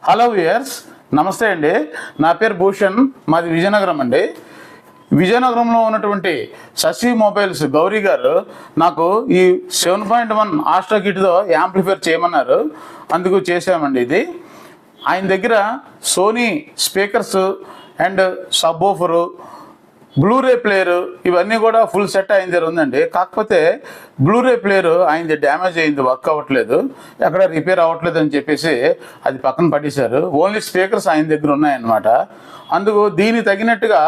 Hello viewers, నమస్తే అండి. నా పేరు భూషణ్, మాది విజయనగరం అండి. విజయనగరంలో ఉన్నటువంటి శశి మొబైల్స్ గౌరీ గారు నాకు ఈ 7.1 ఆస్ట్రా కిట్తో యాంప్లిఫైర్ చేయమన్నారు. అందుకు చేసామండి. ఇది ఆయన దగ్గర Sony speakers and sub woofer, Blu-ray player ఇవన్నీ కూడా ఫుల్ సెట్ ఆయన దగ్గర ఉందండి. కాకపోతే బ్లూరే ప్లేయరు ఆయనది డ్యామేజ్ అయింది, వర్క్ అవ్వట్లేదు, ఎక్కడ రిపేర్ అవ్వట్లేదు అని చెప్పేసి అది పక్కన పట్టేశారు. ఓన్లీ స్పీకర్స్ ఆయన దగ్గర ఉన్నాయన్నమాట. అందుకు దీనికి తగినట్టుగా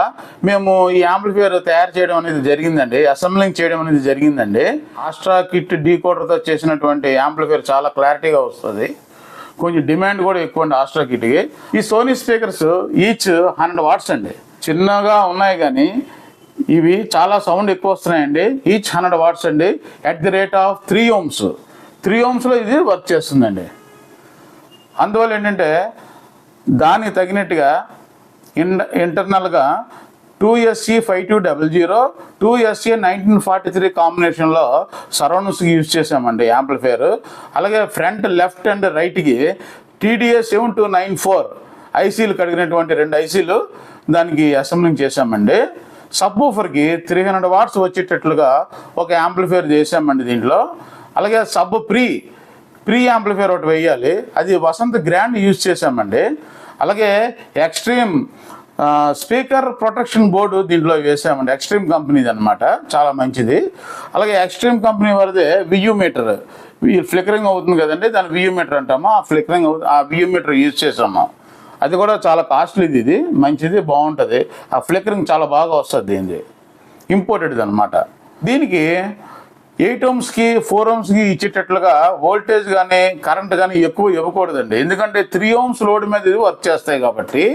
మేము ఈ యాంప్లిఫైయర్ తయారు చేయడం అనేది జరిగిందండి, అసెంబ్లింగ్ చేయడం అనేది జరిగిందండి. ఆస్ట్రా కిట్ డీకోడర్తో చేసినటువంటి యాంప్లిఫైయర్ చాలా క్లారిటీగా వస్తుంది. కొంచెం డిమాండ్ కూడా ఎక్కువ అండి ఆస్ట్రా కిట్కి. ఈ సోనీ స్పీకర్స్ ఈచ్ 100 వాట్స్ అండి. చిన్నగా ఉన్నాయి కానీ ఇవి చాలా సౌండ్ ఎక్కువ వస్తున్నాయండి. ఈచ్ 100 వాట్స్ అండి. At the rate of 3 ohms. 3 ohmsలో ఇది వర్క్ చేస్తుందండి. అందువల్ల ఏంటంటే దానికి తగినట్టుగా ఇంటర్నల్గా 2SE5200, 2SE1943 కాంబినేషన్లో సరౌండ్స్కి యూజ్ చేసామండి యాంప్లిఫైయర్. అలాగే ఫ్రంట్ లెఫ్ట్ అండ్ రైట్కి TDA7294 ఐసీలు కడిగినటువంటి 2 ఐసీలు దానికి అసెంబ్లింగ్ చేసామండి. సబ్ వూఫర్కి 300 వాట్స్ వచ్చేటట్లుగా ఒక యాంప్లిఫైయర్ చేసామండి దీంట్లో. అలాగే సబ్ ప్రీ యాంప్లిఫైయర్ ఒకటి వేయాలి, అది వసంత్ గ్రాండ్ యూజ్ చేసామండి. అలాగే ఎక్స్ట్రీమ్ స్పీకర్ ప్రొటెక్షన్ బోర్డు దీంట్లో వేసామండి. ఎక్స్ట్రీమ్ కంపెనీది అనమాట, చాలా మంచిది. అలాగే ఎక్స్ట్రీమ్ కంపెనీ వారిదే వియూ మీటర్, ఫ్లికరింగ్ అవుతుంది కదండి, దాన్ని వియూ మీటర్ అంటాము. ఆ వియూ మీటర్ యూజ్ చేసాము. అది కూడా చాలా కాస్ట్లీది, ఇది మంచిది, బాగుంటుంది. ఆ ఫ్లికరింగ్ చాలా బాగా వస్తుంది దీనిది, ఇంపోర్టెడ్ది అనమాట. దీనికి 8 ohmsకి 4 ohmsకి ఇచ్చేటట్లుగా వోల్టేజ్ కానీ కరెంట్ కానీ ఎక్కువ ఇవ్వకూడదండి. ఎందుకంటే 3 ohms లోడ్ మీద ఇది వర్క్ చేస్తాయి కాబట్టి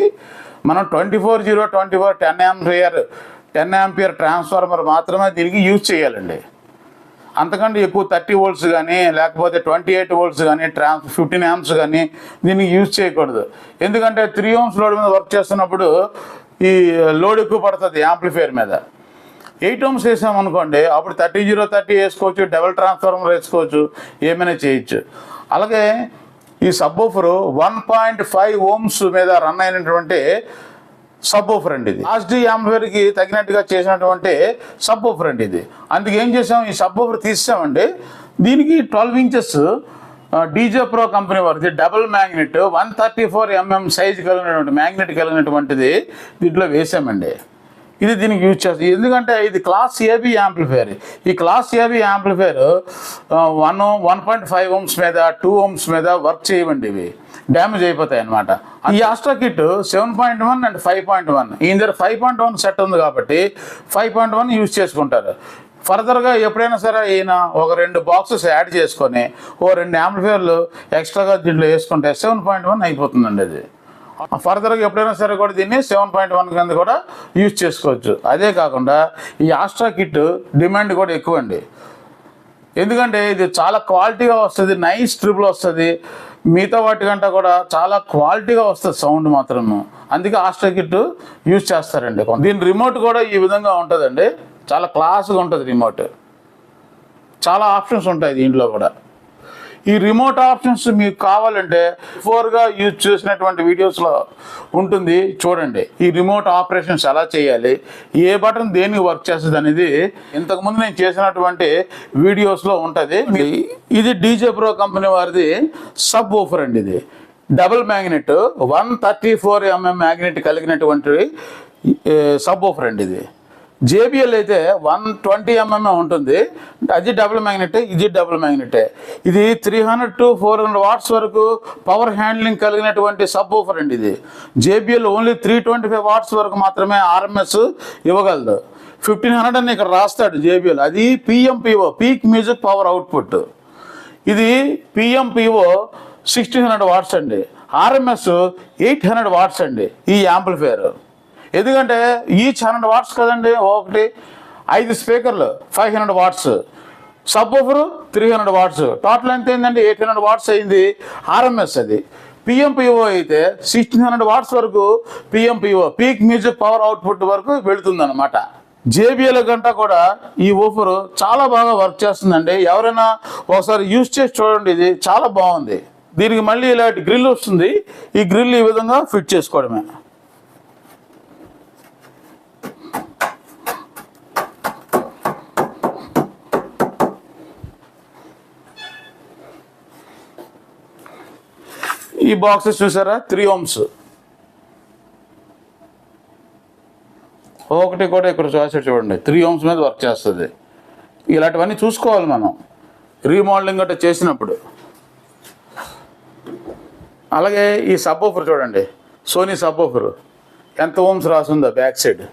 మనం 24/0/24 10 ఆంపియర్ ట్రాన్స్ఫార్మర్ మాత్రమే దీనికి యూజ్ చేయాలండి. అంతకంటే ఎక్కువ 30 volts కానీ లేకపోతే 28 volts కానీ 15 amps కానీ దీనికి యూజ్ చేయకూడదు. ఎందుకంటే 3 ohms లోడ్ మీద వర్క్ చేస్తున్నప్పుడు ఈ లోడ్ ఎక్కువ పడుతుంది యాంప్లిఫైయర్ మీద. 8 ohms వేసామనుకోండి, అప్పుడు 30/30 వేసుకోవచ్చు, డబుల్ ట్రాన్స్ఫార్మర్ వేసుకోవచ్చు, ఏమైనా చేయొచ్చు. అలాగే ఈ సబ్ వూఫర్ 1.5 ohms మీద రన్ అయినటువంటి సబ్ వూఫర్ అండి. ఇది ఆస్డి యాంప్లిఫైయర్కి తగినట్టుగా చేసినటువంటి సబ్ వూఫర్ అండి ఇది. అందుకు ఏం చేసాం, ఈ సబ్ వూఫర్ తీసామండి. దీనికి 12 inches డీజే ప్రో కంపెనీ వారిది డబుల్ మ్యాగ్నెట్ 134 mm సైజు కలిగినటువంటి మ్యాగ్నెట్ కలిగినటువంటిది దీంట్లో వేసామండి. ఇది దీనికి యూజ్ చేస్తుంది. ఎందుకంటే ఇది క్లాస్ ఏబీ యాంప్లిఫైయర్. ఈ క్లాస్ ఏబీ యాంప్లిఫైయర్ 1.5 ohms మీద 2 ohms మీద వర్క్ చేయవండి, ఇవి డ్యామేజ్ అయిపోతాయి అన్నమాట. ఈ ఆస్ట్రా కిట్ 7.1 అండ్ 5.1, ఈయన దగ్గర 5.1 సెట్ ఉంది కాబట్టి 5.1 యూజ్ చేసుకుంటారు. ఫర్దర్గా ఎప్పుడైనా సరే ఈయన ఒక 2 బాక్సెస్ యాడ్ చేసుకొని 2 యాంప్లిఫైయర్లు ఎక్స్ట్రాగా దీంట్లో వేసుకుంటే 7.1 అయిపోతుందండి. అది ఫర్దర్గా ఎప్పుడైనా సరే కూడా దీన్ని 7.1 కింద కూడా యూజ్ చేసుకోవచ్చు. అదే కాకుండా ఈ ఆస్ట్రా కిట్ డిమాండ్ కూడా ఎక్కువ అండి. ఎందుకంటే ఇది చాలా క్వాలిటీగా వస్తుంది, నైస్ ట్రిపుల్ వస్తుంది, మిగతా వాటికంటే కూడా చాలా క్వాలిటీగా వస్తుంది సౌండ్ మాత్రము. అందుకే ఆస్ట్రా కిట్ యూజ్ చేస్తారండి. దీని రిమోట్ కూడా ఈ విధంగా ఉంటుందండి, చాలా క్లాస్గా ఉంటుంది రిమోట్. చాలా ఆప్షన్స్ ఉంటాయి దీంట్లో కూడా. ఈ రిమోట్ ఆప్షన్స్ మీకు కావాలంటే బిఫోర్గా యూజ్ చేసినటువంటి వీడియోస్లో ఉంటుంది, చూడండి. ఈ రిమోట్ ఆపరేషన్స్ ఎలా చేయాలి, ఏ బటన్ దేనికి వర్క్ చేస్తుంది అనేది ఇంతకుముందు నేను చేసినటువంటి వీడియోస్లో ఉంటుంది. ఇది డీజే ప్రో కంపెనీ వారిది సబ్ వూఫర్ అండి. ఇది డబుల్ మ్యాగ్నెట్ 134 mm మ్యాగ్నెట్ కలిగినటువంటి సబ్ వూఫర్ అండి. ఇది జేబిఎల్ అయితే 120 mm ఉంటుంది, అది డబుల్ మ్యాగ్నెట్, ఇది డబుల్ మ్యాగ్నెట్. ఇది 300 to 400 వాట్స్ వరకు పవర్ హ్యాండ్లింగ్ కలిగినటువంటి సబ్ వూఫర్ అండి. ఇది జేబిఎల్ ఓన్లీ 325 వాట్స్ వరకు మాత్రమే ఆర్ఎంఎస్ ఇవ్వగలదు. 1500 అని ఇక్కడ రాస్తాడు జేబిఎల్, అది పిఎంపిఓ, పీక్ మ్యూజిక్ పవర్ అవుట్పుట్. ఇది పిఎంపిఓ 1600 వాట్స్ అండి, ఆర్ఎంఎస్ 800 వాట్స్ అండి ఈ యాంప్లిఫైయర్. ఎందుకంటే ఈచ్ 100 వాట్స్ కదండి, ఒకటి 5 స్పీకర్లు 500 watts, sub woofer 300 watts, total ఎంత అయిందండి 800 వాట్స్ అయింది ఆర్ఎంఎస్. అది పిఎంపిఓ అయితే 1600 వాట్స్ వరకు పిఎంపిఓ, పీక్ మ్యూజిక్ పవర్ అవుట్పుట్ వరకు వెళుతుంది అనమాట. జేబిఎల్ గంట కూడా ఈ వూఫర్ చాలా బాగా వర్క్ చేస్తుందండి. ఎవరైనా ఒకసారి యూజ్ చేసి చూడండి, ఇది చాలా బాగుంది. దీనికి మళ్ళీ ఇలాంటి గ్రిల్ వస్తుంది. ఈ గ్రిల్ ఈ విధంగా ఫిట్ చేసుకోవడమే. ఈ బాక్సెస్ చూసారా, 3 ohms. ఒకటి కూడా ఇక్కడ చూసారు చూడండి, 3 ohms మీద వర్క్ చేస్తుంది. ఇలాంటివన్నీ చూసుకోవాలి మనం రీమోడలింగ్ గట్రా చేసినప్పుడు. అలాగే ఈ సబ్ ఊఫర్ చూడండి, సోనీ సబ్ ఊఫర్ ఎంత ohms రాసిందో బ్యాక్ సైడ్.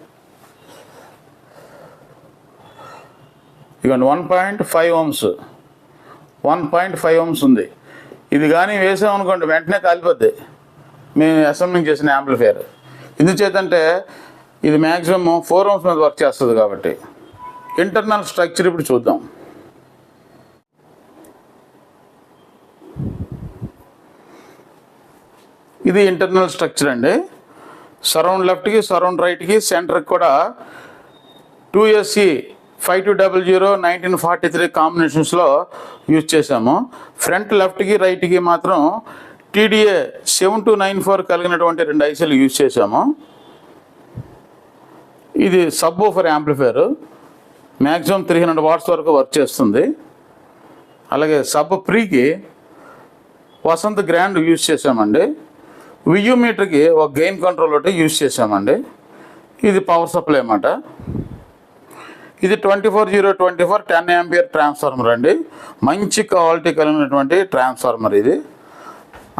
ఇదిగోండి 1.5 ohms, 1.5 ohms ఉంది. ఇది కానీ వేసామనుకోండి వెంటనే కాలిపోద్ది మేము అసెంబ్లింగ్ చేసిన యాంప్లిఫైయర్. ఎందుచేతంటే ఇది మ్యాక్సిమం 4 ohms మీద వర్క్ చేస్తుంది కాబట్టి. ఇంటర్నల్ స్ట్రక్చర్ ఇప్పుడు చూద్దాం. ఇది ఇంటర్నల్ స్ట్రక్చర్ అండి. సరౌండ్ లెఫ్ట్కి, సరౌండ్ రైట్కి, సెంటర్కి కూడా 2SE 5200 1943 కాంబినేషన్స్లో యూజ్ చేసాము. ఫ్రంట్ లెఫ్ట్కి, రైట్కి మాత్రం TDA 7294 కలిగినటువంటి 2 ICలు యూజ్ చేసాము. ఇది sub woofer amplifier, maximum 300 watts వరకు వర్క్ చేస్తుంది. అలాగే సబ్ ప్రీకి వసంత్ గ్రాండ్ యూజ్ చేసామండి. వియూ మీటర్కి ఒక గెయిన్ కంట్రోల్ ఒకటి యూజ్ చేసామండి. ఇది పవర్ సప్లై అన్నమాట. ఇది 24024 10 ampere ట్రాన్స్ఫార్మర్ అండి. మంచి క్వాలిటీ కలిగినటువంటి ట్రాన్స్ఫార్మర్ ఇది.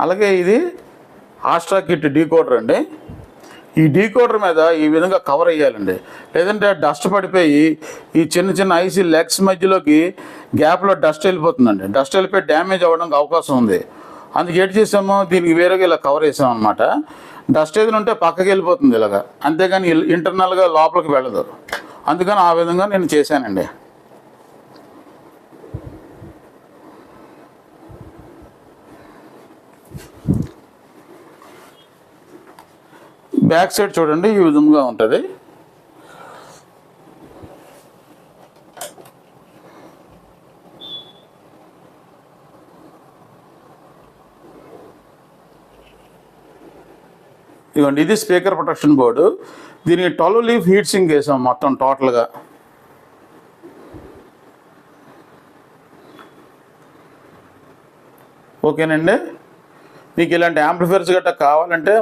అలాగే ఇది ఆస్ట్రా కిట్ డీకోడర్ అండి. ఈ డీకోడర్ మీద ఈ విధంగా కవర్ వేయాలండి, లేదంటే డస్ట్ పడిపోయి ఈ చిన్న చిన్న ఐసీ లెగ్స్ మధ్యలోకి గ్యాప్లో డస్ట్ వెళ్ళిపోతుందండి. డస్ట్ వెళ్ళిపోయి డ్యామేజ్ అవ్వడానికి అవకాశం ఉంది. అందుకు ఏం చేసాము, దీనికి వేరేగా ఇలా కవర్ వేసాం అనమాట. డస్ట్ ఏదైనా ఉంటే పక్కకి వెళ్ళిపోతుంది ఇలాగా, అంతేగాని ఇంటర్నల్గా లోపలికి వెళ్ళదు. అందుకని ఆ విధంగా నేను చేశానండి. బ్యాక్ సైడ్ చూడండి ఈ విధంగా ఉంటుంది. ఇదిగోండి, ఇది స్పీకర్ ప్రొటెక్షన్ బోర్డు. దీనికి 12 leaf హీట్ సింక్ వేసాం మొత్తం టోటల్గా. ఓకేనండి. మీకు ఇలాంటి యాంప్లిఫైయర్స్ గట్రా కావాలంటే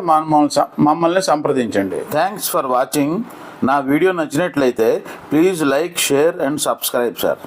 మమ్మల్ని సంప్రదించండి. Thanks for watching. నా వీడియో నచ్చినట్లయితే please like, share and subscribe sir.